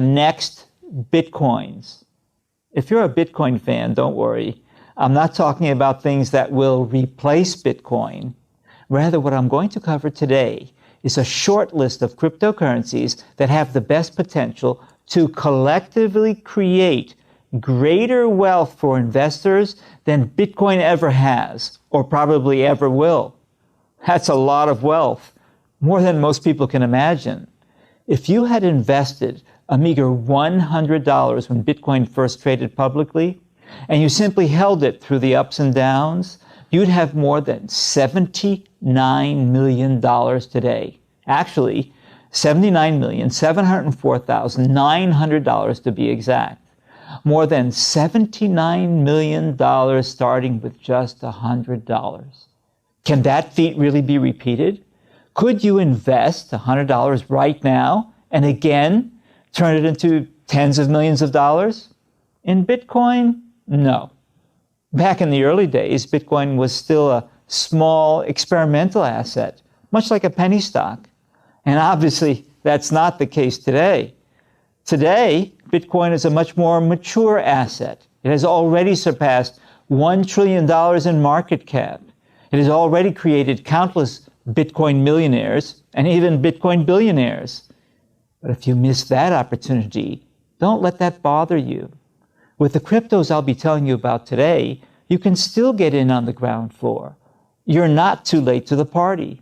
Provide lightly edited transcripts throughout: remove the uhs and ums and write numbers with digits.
next Bitcoins. If you're a Bitcoin fan, don't worry. I'm not talking about things that will replace Bitcoin. Rather, what I'm going to cover today is a short list of cryptocurrencies that have the best potential to collectively create greater wealth for investors than Bitcoin ever has, or probably ever will. That's a lot of wealth, more than most people can imagine. If you had invested a meager $100 when Bitcoin first traded publicly, and you simply held it through the ups and downs, you'd have more than $79 million today. Actually, $79,704,900 to be exact. More than $79 million starting with just $100. Can that feat really be repeated? Could you invest $100 right now and again turn it into tens of millions of dollars? In Bitcoin? No. Back in the early days, Bitcoin was still a small experimental asset, much like a penny stock. And obviously, that's not the case today. Today, Bitcoin is a much more mature asset. It has already surpassed $1 trillion in market cap. It has already created countless Bitcoin millionaires and even Bitcoin billionaires. But if you miss that opportunity, don't let that bother you. With the cryptos I'll be telling you about today, you can still get in on the ground floor. You're not too late to the party.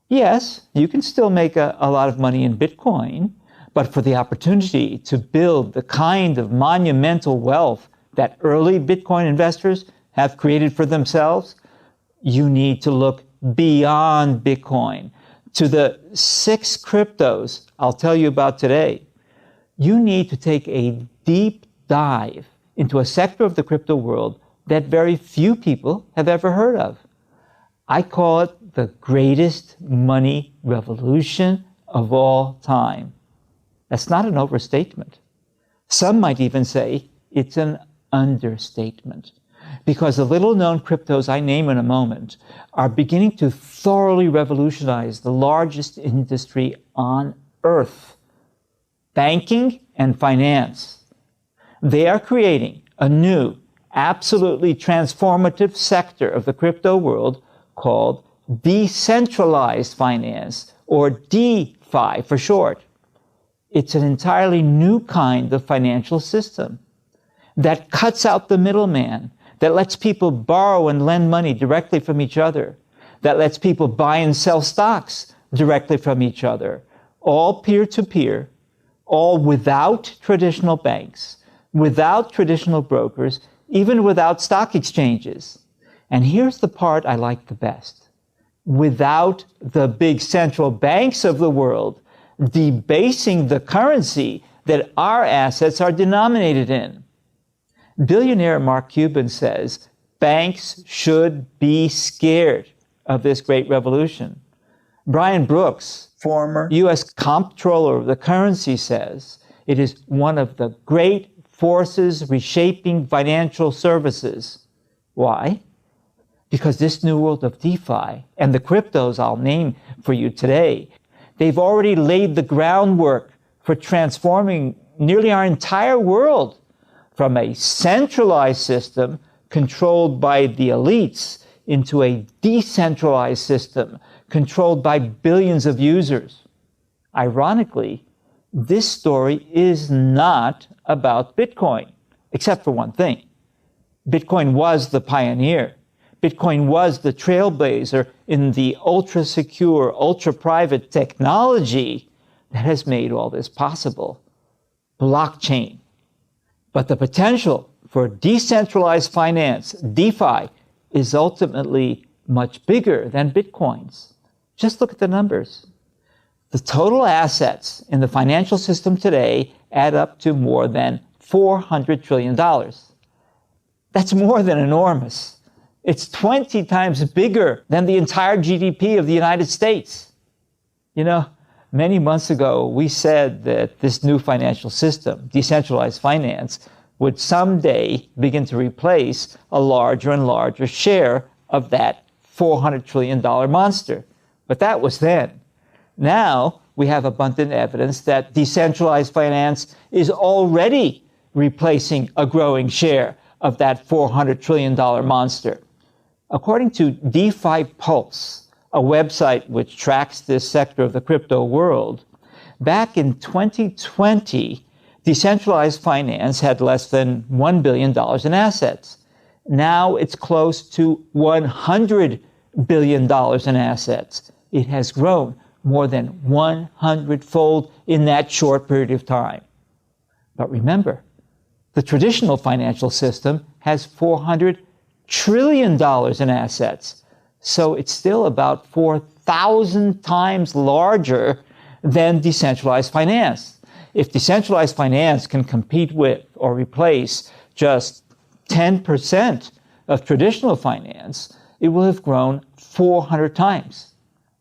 Yes, you can still make a lot of money in Bitcoin, but for the opportunity to build the kind of monumental wealth that early Bitcoin investors have created for themselves, you need to look beyond Bitcoin to the 6 cryptos I'll tell you about today. You need to take a deep dive into a sector of the crypto world that very few people have ever heard of. I call it the greatest money revolution of all time. That's not an overstatement. Some might even say it's an understatement, because the little-known cryptos I name in a moment are beginning to thoroughly revolutionize the largest industry on earth, banking and finance. They are creating a new, absolutely transformative sector of the crypto world called decentralized finance, or DeFi for short. It's an entirely new kind of financial system that cuts out the middleman, that lets people borrow and lend money directly from each other, that lets people buy and sell stocks directly from each other, all peer-to-peer, all without traditional banks, without traditional brokers, even without stock exchanges. And here's the part I like the best. Without the big central banks of the world debasing the currency that our assets are denominated in. Billionaire Mark Cuban says banks should be scared of this great revolution. Brian Brooks, former U.S. comptroller of the currency, says it is one of the great forces reshaping financial services. Why? Because this new world of DeFi and the cryptos I'll name for you today, they've already laid the groundwork for transforming nearly our entire world from a centralized system controlled by the elites into a decentralized system controlled by billions of users. Ironically, this story is not about Bitcoin, except for one thing. Bitcoin was the pioneer. Bitcoin was the trailblazer in the ultra-secure, ultra-private technology that has made all this possible. Blockchain. But the potential for decentralized finance, DeFi, is ultimately much bigger than Bitcoin's. Just look at the numbers. The total assets in the financial system today add up to more than $400 trillion. That's more than enormous. It's 20 times bigger than the entire GDP of the United States. You know, many months ago, we said that this new financial system, decentralized finance, would someday begin to replace a larger and larger share of that $400 trillion monster. But that was then. Now, we have abundant evidence that decentralized finance is already replacing a growing share of that $400 trillion monster. According to DeFi Pulse, a website which tracks this sector of the crypto world, back in 2020, decentralized finance had less than $1 billion in assets. Now it's close to $100 billion in assets. It has grown more than 100-fold in that short period of time. But remember, the traditional financial system has $400 trillion in assets. So it's still about 4,000 times larger than decentralized finance. If decentralized finance can compete with or replace just 10% of traditional finance, it will have grown 400 times.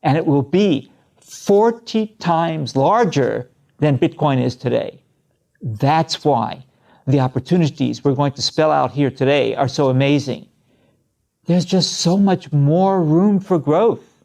And it will be 40 times larger than Bitcoin is today. That's why the opportunities we're going to spell out here today are so amazing. There's just so much more room for growth.